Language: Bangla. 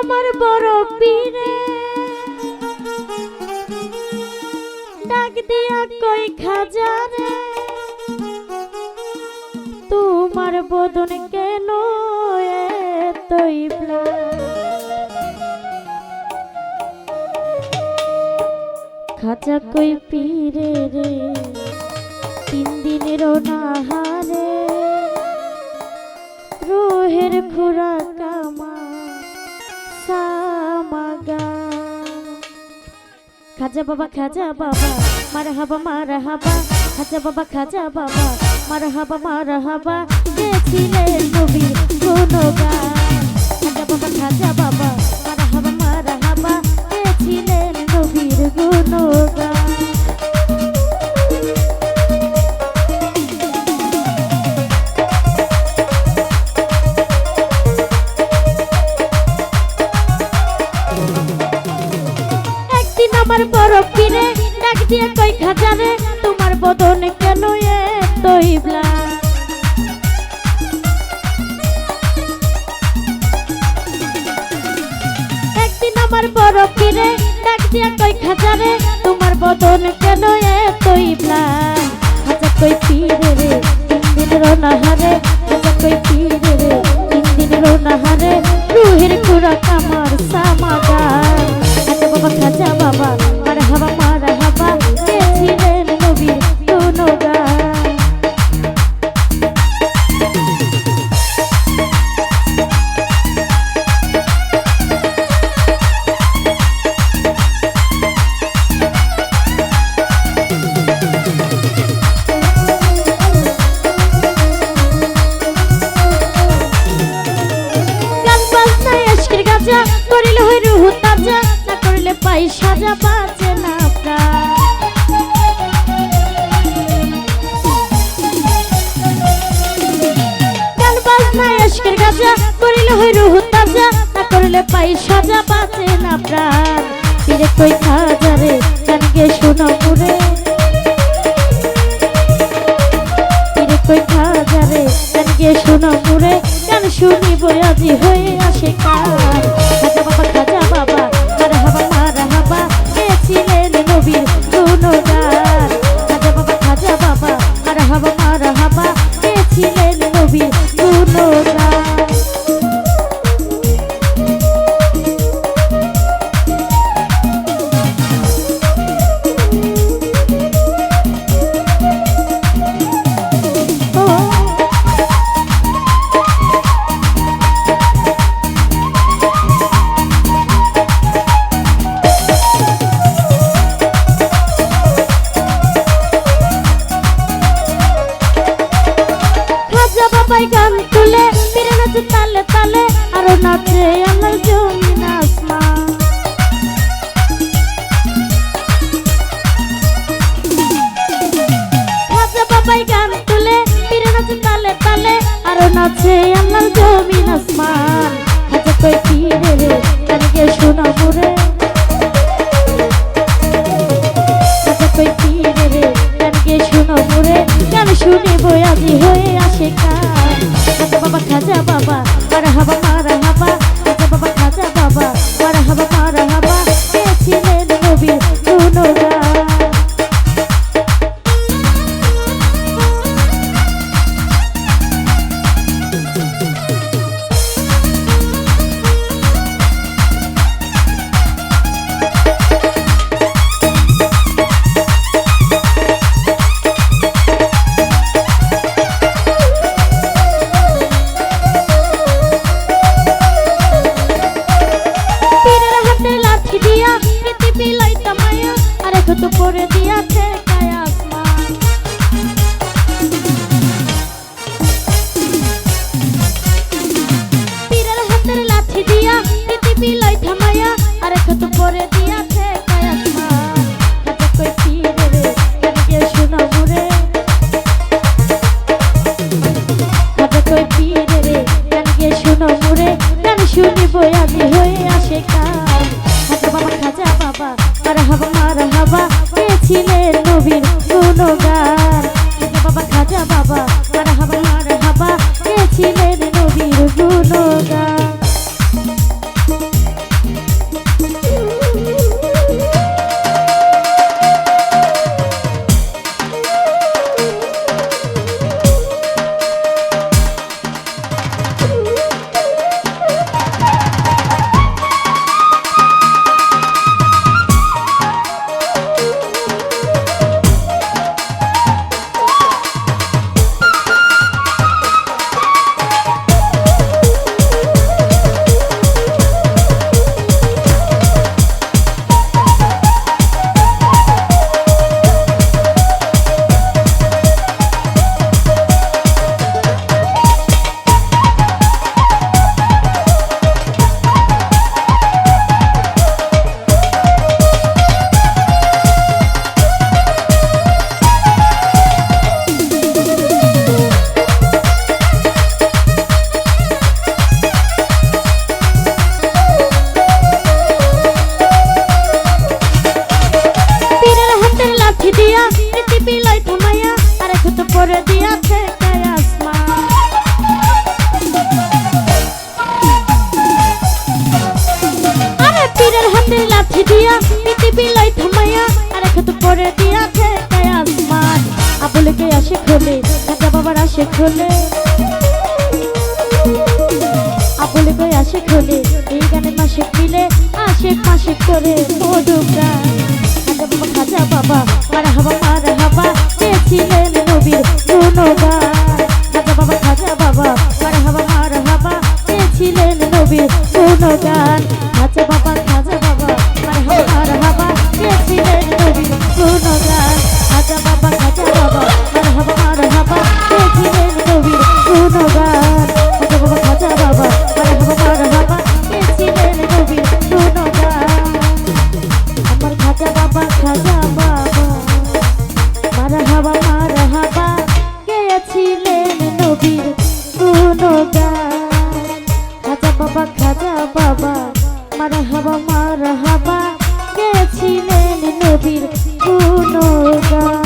আমার বড় পীরে ডাক দিয়া কই খাজা রে তোমার বদন কেন এতই খাজা কই পীরে রে 3 দিনের নাহারে রোহের খোরাক আমার সামাগা খাজা বাবা মারহাবা খাজা বাবা মারহাবা গেছিলেন নবীর গুণগান খাজা বাবা মারহাবা গেছিলেন নবীর গুণগান আমার বড় পীরে ডাক দিয়ে কই খাজা রে তোমার বদন কেন এতই একদিন আমার বড় পীরে ডাক দিয়ে কই খাজা রে তোমার বদন কেন এতই খাজা কই পীরে রে 3 দিনের নাহারে খাজা কই পীরে রে 3 দিনের নাহারে রুহের খোরাক আমার সামাগান খাজা বাবা মারহাবা গেছিলেন নবীর গুণগান গান বাজনায় আশকের গাজা করিল হই রুহ তাজা পাই সাজা বাজে না গান বাজনায় আশকের গাজা করিল হই রুহ তাজা না করলে পাই সাজা বাজে না প্রাণ পীরে কই খাজা রে গান গে শোনো পুরে পীরে কই খাজা রে গান গে শোনো পুরে গান শুনিব আজি হয়ে আসে কার খাজা বাবা মারহাবা গেছিলেন নবীর গুণগান খাজা বাবা মারহাবা গেছিলেন নবীর গুণগান গান তুলে পীরে নাচে তালে তালে আরো নাচে আল্লাহর জমিন আসমান খাজা বাবাই গান তুলে পীরে নাচে তালে তালে আরো নাচে আল্লাহর জমিন আসমান খাজা কই পীরে রে গান গে শোনো পুরে খাজা কই পীরে রে গান গে শোনো পুরে গান শুনিব আজি হয়ে আসে কার খাজা বাবা মারহাবা খাজা বাবা মারহাবা গেছিলেন নবীর গুণগান তো করে দিয়াছে আসমান পীরের হাতের লাঠি দিয়া পৃথিবী লাই থামায়া আরে কত করে দিয়াছে আসমান খাজা কই পীরে রে গান গে শোনো পুরে খাজা কই পীরে রে গান গে শোনো পুরে গান শুনিব আজি হয়ে আসে কার খাজা বাবা মারহাবা গেছিলেন নবীর গুণগান খাজা বাবা মারহাবা গেছিলেন নবীর গুণগান হাতে লাঠি দিয়া পৃথিবী লাই থামাইয়া আর এক হাতে পরে দিয়াছে তাই আসমান আবুলকে আসে খোলে খাজা বাবার আসে খোলে আবুলকে আসে খোলে এই গানে মাসে মিলে আশেক মাসে করে মধুকা খাজা বাবা মার হাবা পেয়েছিলেন নবীর গুণগান খাজা বাবা মার হাবা পেয়েছিলেন নবীর গুণগান খাজা বাবা মার হাবা পেয়েছিলেন নবীর গুণগান খাজা বাবা মার হাবা পেয়েছিলেন নবীর গুণগান খাজা বাবা মার হাবা পেয়েছিলেন নবীর গুণগান আমার খাজা বাবা মার হাবা গেয়েছিলেন নবীর গুণগান খাজা বাবা মার হাবা গেয়েছিলেন নবীর গুণগান।